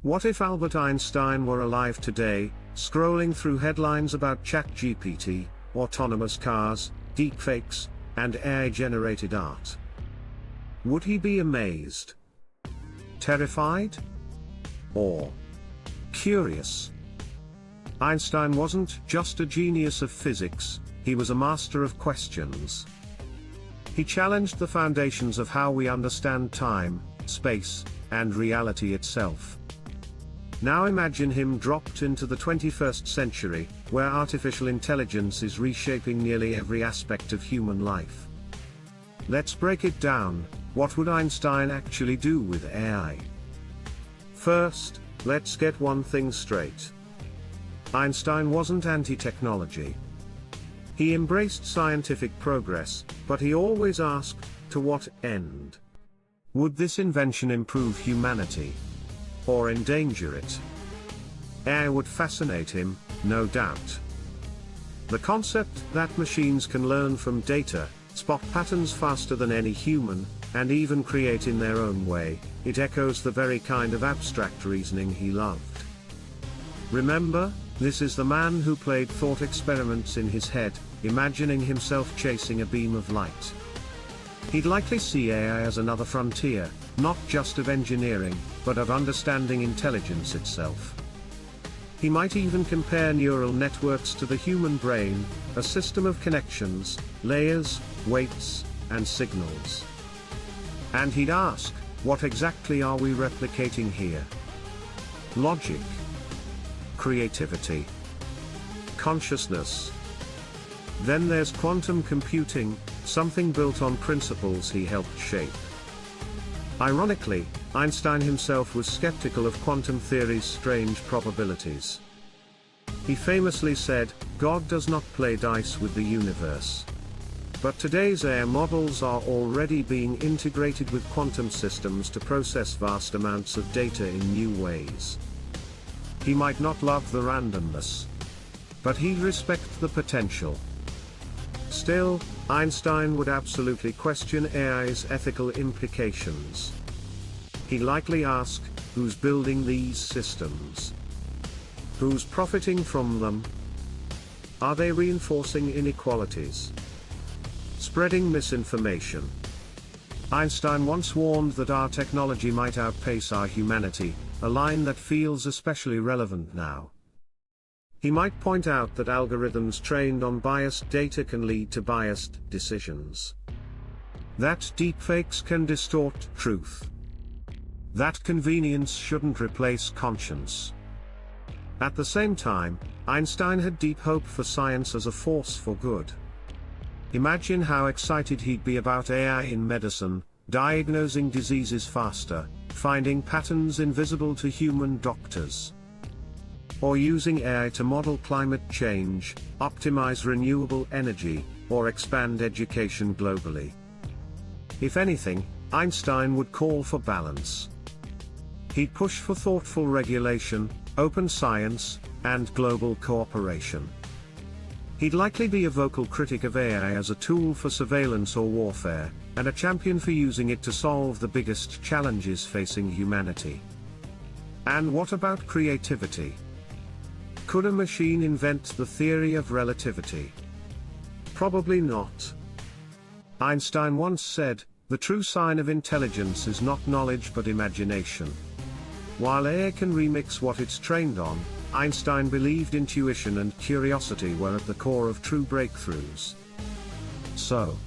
What if Albert Einstein were alive today, scrolling through headlines about ChatGPT, autonomous cars, deepfakes, and AI-generated art? Would he be amazed? Terrified? Or curious? Einstein wasn't just a genius of physics, he was a master of questions. He challenged the foundations of how we understand time, space, and reality itself. Now imagine him dropped into the 21st century, where artificial intelligence is reshaping nearly every aspect of human life. Let's break it down. What would Einstein actually do with AI? First, let's get one thing straight. Einstein wasn't anti-technology. He embraced scientific progress, but he always asked, to what end? Would this invention improve humanity? Or endanger it? AI would fascinate him, no doubt. The concept that machines can learn from data, spot patterns faster than any human, and even create in their own way, it echoes the very kind of abstract reasoning he loved. Remember, this is the man who played thought experiments in his head, imagining himself chasing a beam of light. He'd likely see AI as another frontier, not just of engineering, but of understanding intelligence itself. He might even compare neural networks to the human brain, a system of connections, layers, weights, and signals. And he'd ask, what exactly are we replicating here? Logic, creativity, consciousness. Then there's quantum computing, something built on principles he helped shape. Ironically, Einstein himself was skeptical of quantum theory's strange probabilities. He famously said, "God does not play dice with the universe." But today's AI models are already being integrated with quantum systems to process vast amounts of data in new ways. He might not love the randomness, but he'd respect the potential. Still, Einstein would absolutely question AI's ethical implications. He'd likely ask, who's building these systems? Who's profiting from them? Are they reinforcing inequalities? Spreading misinformation? Einstein once warned that our technology might outpace our humanity, a line that feels especially relevant now. He might point out that algorithms trained on biased data can lead to biased decisions. That deepfakes can distort truth. That convenience shouldn't replace conscience. At the same time, Einstein had deep hope for science as a force for good. Imagine how excited he'd be about AI in medicine, diagnosing diseases faster, finding patterns invisible to human doctors. Or using AI to model climate change, optimize renewable energy, or expand education globally. If anything, Einstein would call for balance. He'd push for thoughtful regulation, open science, and global cooperation. He'd likely be a vocal critic of AI as a tool for surveillance or warfare, and a champion for using it to solve the biggest challenges facing humanity. And what about creativity? Could a machine invent the theory of relativity? Probably not. Einstein once said, "The true sign of intelligence is not knowledge but imagination." While AI can remix what it's trained on, Einstein believed intuition and curiosity were at the core of true breakthroughs. So,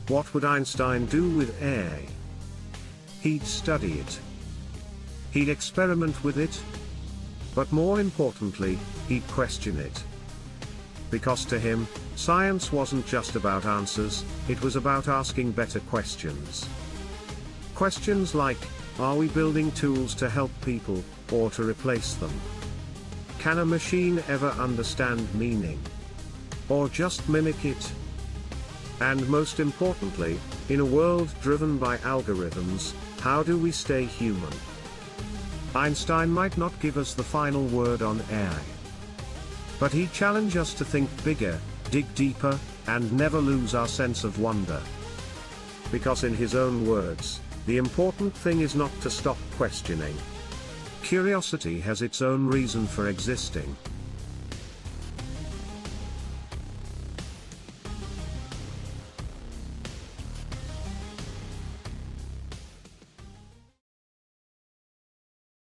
what would Einstein do with AI? He'd study it. He'd experiment with it. But more importantly, he'd question it. Because to him, science wasn't just about answers, it was about asking better questions. Questions like, are we building tools to help people, or to replace them? Can a machine ever understand meaning? Or just mimic it? And most importantly, in a world driven by algorithms, how do we stay human? Einstein might not give us the final word on AI. But he'd challenge us to think bigger, dig deeper, and never lose our sense of wonder. Because in his own words, the important thing is not to stop questioning. Curiosity has its own reason for existing.